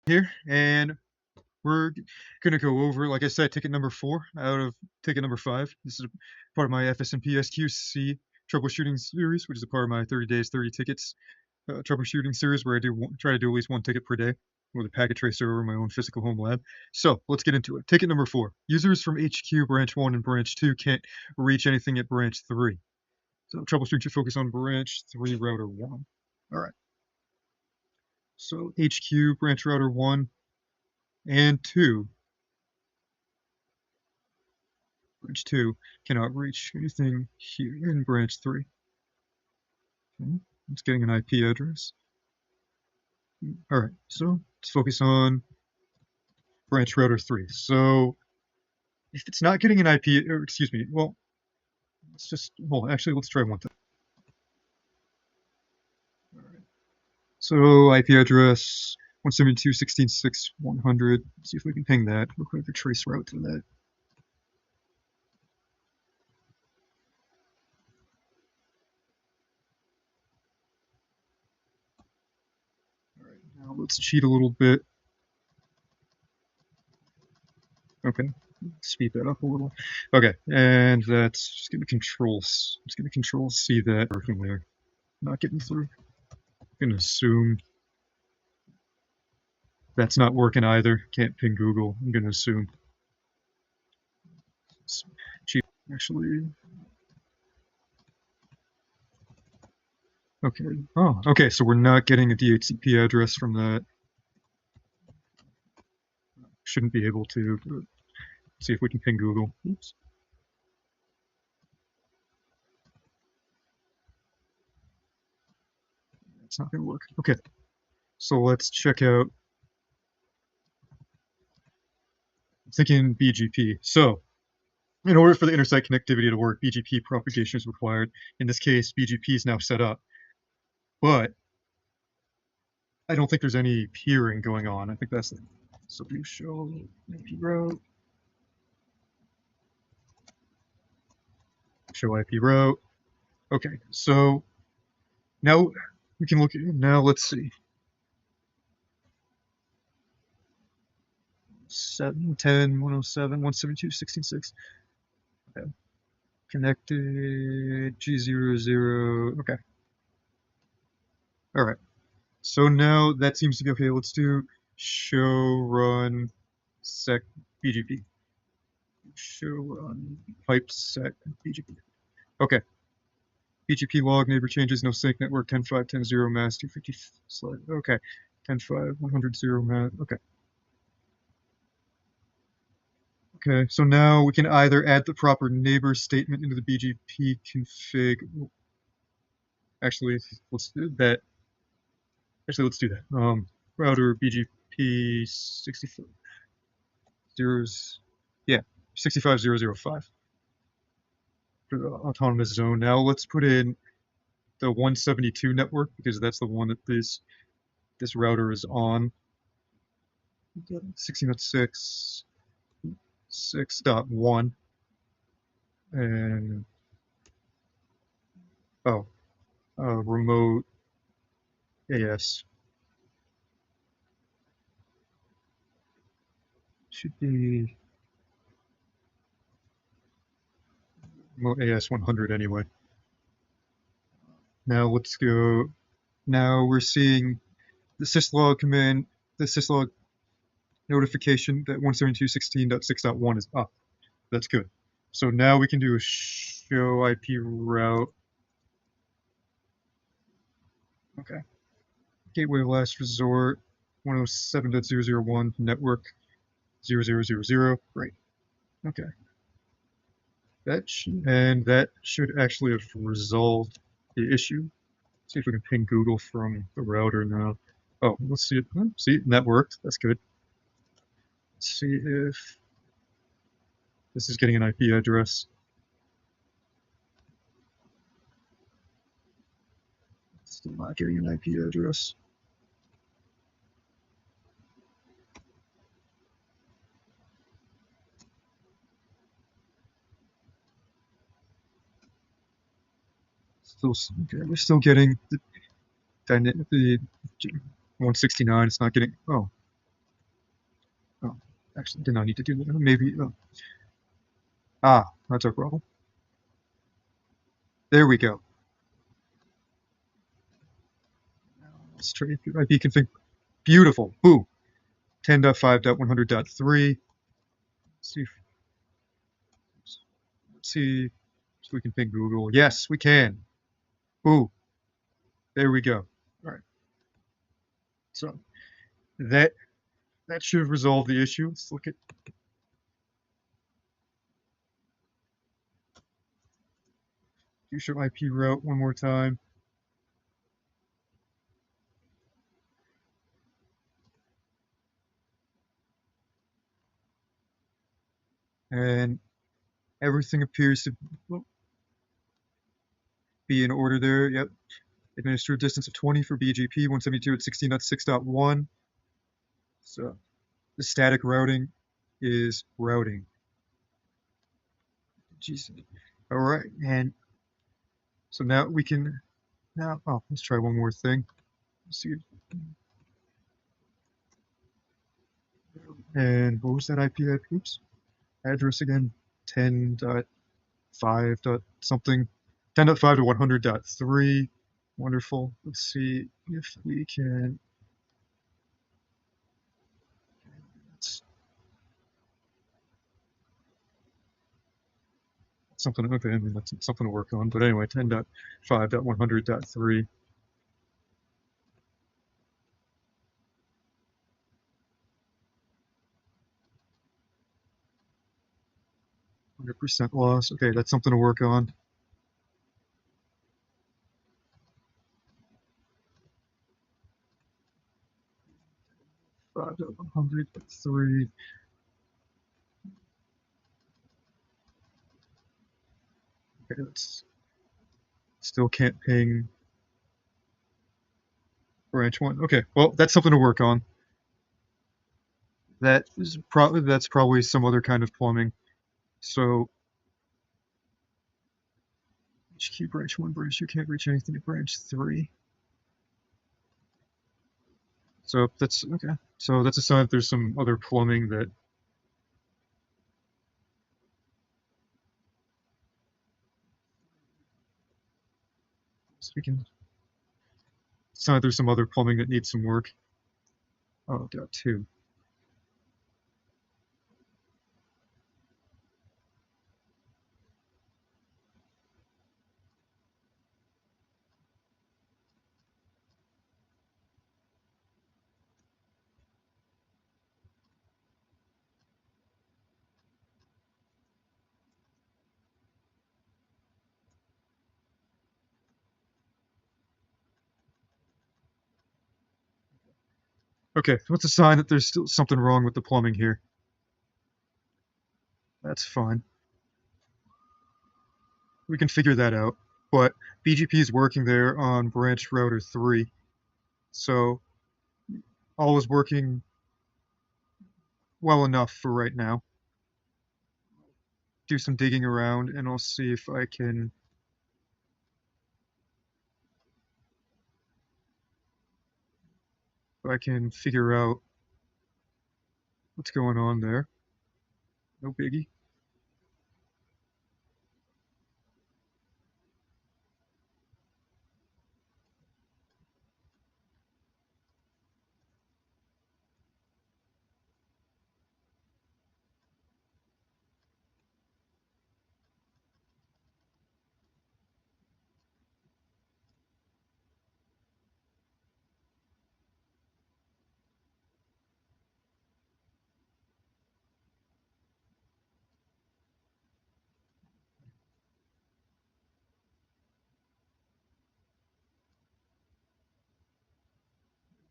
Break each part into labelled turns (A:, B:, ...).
A: Here, and we're going to go over, like I said, ticket number 4 out of ticket number 5. This is part of my FSNP SQC troubleshooting series, which is a part of my 30 days, 30 tickets troubleshooting series, where I try to do at least 1 ticket per day with a packet tracer over my own physical home lab. So let's get into it. Ticket number 4. Users from HQ branch 1 and branch 2 can't reach anything at branch 3. So troubleshooting should focus on branch 3 router 1. All right. So HQ branch router 1 and 2. Branch 2 cannot reach anything here in branch 3. Okay. It's getting an IP address. All right, so let's focus on branch router 3. So if it's not getting an IP, or excuse me, well, let's just, well, actually, let's try one thing. All right. So IP address 172.16.6.100. Let's see if we can ping that. We'll create the trace route to that. All right, now let's cheat a little bit. Okay, speed that up a little. Okay, and that's just going to control. It's going to control C that working there, not getting through. I'm going to assume that's not working either. Can't ping Google. I'm going to assume. Cheap, actually. Okay. Oh, okay. So we're not getting a DHCP address from that. Shouldn't be able to. See if we can ping Google. Oops. It's not going to work. Okay. So let's check out. I'm thinking BGP. So in order for the intersite connectivity to work, BGP propagation is required. In this case, BGP is now set up, but I don't think there's any peering going on. I think that's the. So we show IP route. Show IP route. Okay, so now we can look at, now let's see. 7, 10, 107, 172.16.6. Okay. Connected G00. Okay. All right. So now that seems to be okay. Let's do show run sec BGP. Show run pipe sec BGP. Okay. BGP log neighbor changes, no sync, network 10.5, 10.0 mass 250 slide. Okay. 10.5, 100.0 mass. Okay. Okay, so now we can either add the proper neighbor statement into the BGP config. Actually, let's do that. Actually, let's do that. Router BGP 65 65005 for the autonomous zone. Now let's put in the 172 network because that's the one that this router is on. 16.6 6.1 and remote AS should be remote AS 100 anyway. Now let's go. Now we're seeing the syslog command, the syslog notification that 172.16.6.1 is up. That's good. So now we can do a show IP route. Okay. Gateway of last resort 107.001 network 0000. Great. Okay. That should actually have resolved the issue. Let's see if we can ping Google from the router now. Oh, let's see it. See, that worked. That's good. Let's see if this is getting an IP address. Still not getting an IP address. Okay, we're still getting the 169. It's not getting. Oh, Actually, did not need to do that. Maybe. That's our problem. There we go. Let's try IP config. Beautiful. Boom. 10.5.100.3. Let's see if we can ping Google. Yes, we can. Ooh, there we go. All right. So that should have resolved the issue. Let's look at. Show IP route one more time. And everything appears to be in order there. Yep. Administered distance of 20 for BGP, 172 at 16.6.1. So the static routing is routing. Jeez. All right. And so now we can, let's try one more thing. Let's see. And what was that IP? Oops. Address again. 10.5. Something. 10.5 to 100.3. Wonderful. Let's see if we can. Something, okay, I mean, that's something to work on. But anyway, 10.5.100.3. 100% loss. Okay, that's something to work on. Five to 100.3. Okay, that's still can't ping branch one. Okay, well, that's something to work on. That's probably some other kind of plumbing. So HQ branch one, branch two can't reach anything at branch three. So that's okay. So that's a sign that there's some other plumbing that speaking. It's not there's some other plumbing that needs some work. Oh, dot two. Okay, what's a sign that there's still something wrong with the plumbing here? That's fine. We can figure that out. But BGP is working there on branch router 3. So all is working well enough for right now. Do some digging around and I'll see if I can figure out what's going on there. No biggie.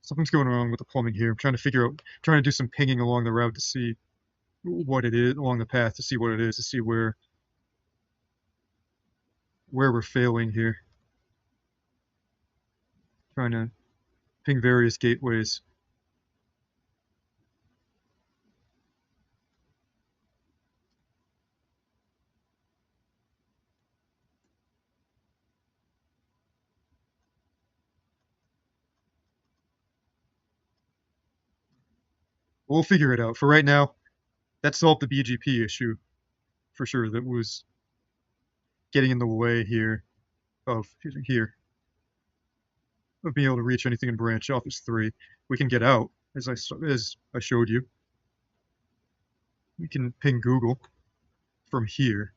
A: Something's going wrong with the plumbing here. I'm trying to do some pinging along the route to see what it is, along the path to see what it is, to see where we're failing here. Trying to ping various gateways. We'll figure it out. For right now, that solved the BGP issue for sure. That was getting in the way here of being able to reach anything in branch office 3. We can get out, as I showed you. We can ping Google from here.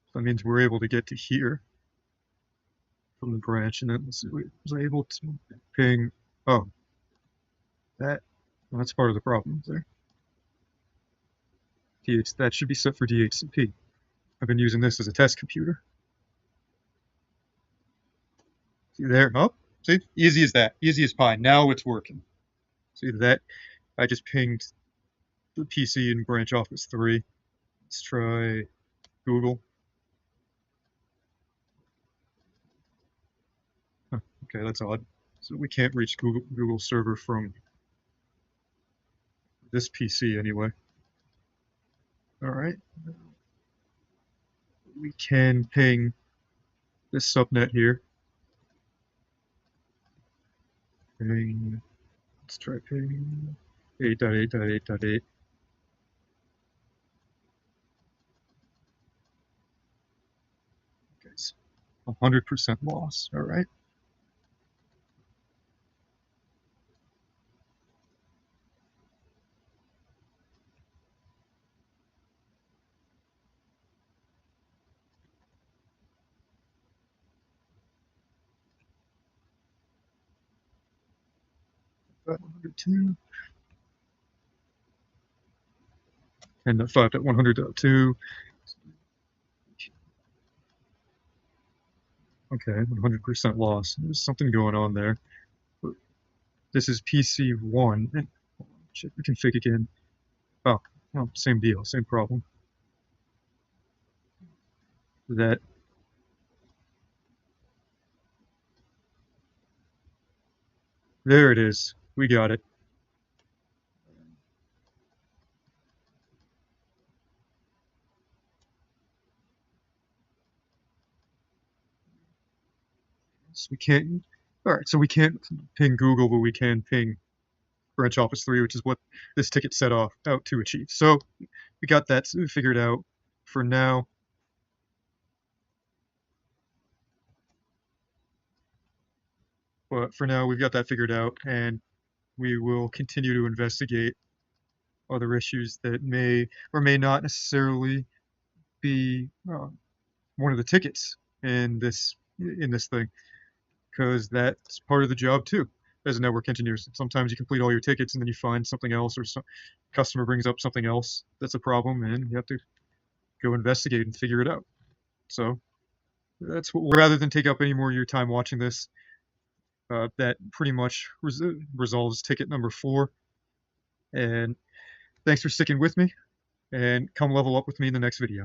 A: So that means we're able to get to here from the branch, and then was I able to ping? Oh, that's part of the problem there. That should be set for DHCP. I've been using this as a test computer. See there? Oh, see, easy as that, easy as pie. Now it's working. See that? I just pinged the PC in branch office 3. Let's try Google. Huh, okay, that's odd. So we can't reach Google server from this PC anyway. All right. We can ping this subnet here. Let's try ping 8.8.8.8. Okay, so 100% loss. All right. That 102. And 5.100.2. Okay, 100% loss. There's something going on there. This is PC1. And check the config again. Oh, well, same deal, same problem. There it is. We got it. So we can't. All right, so we can't ping Google, but we can ping branch office 3, which is what this ticket set out to achieve. So we got that figured out for now. But for now, we've got that figured out, and we will continue to investigate other issues that may or may not necessarily be one of the tickets in this thing, because that's part of the job too as a network engineer. Sometimes you complete all your tickets and then you find something else, or some customer brings up something else that's a problem, and you have to go investigate and figure it out. So that's what, rather than take up any more of your time watching this, that pretty much resolves ticket number 4. And thanks for sticking with me, and come level up with me in the next video.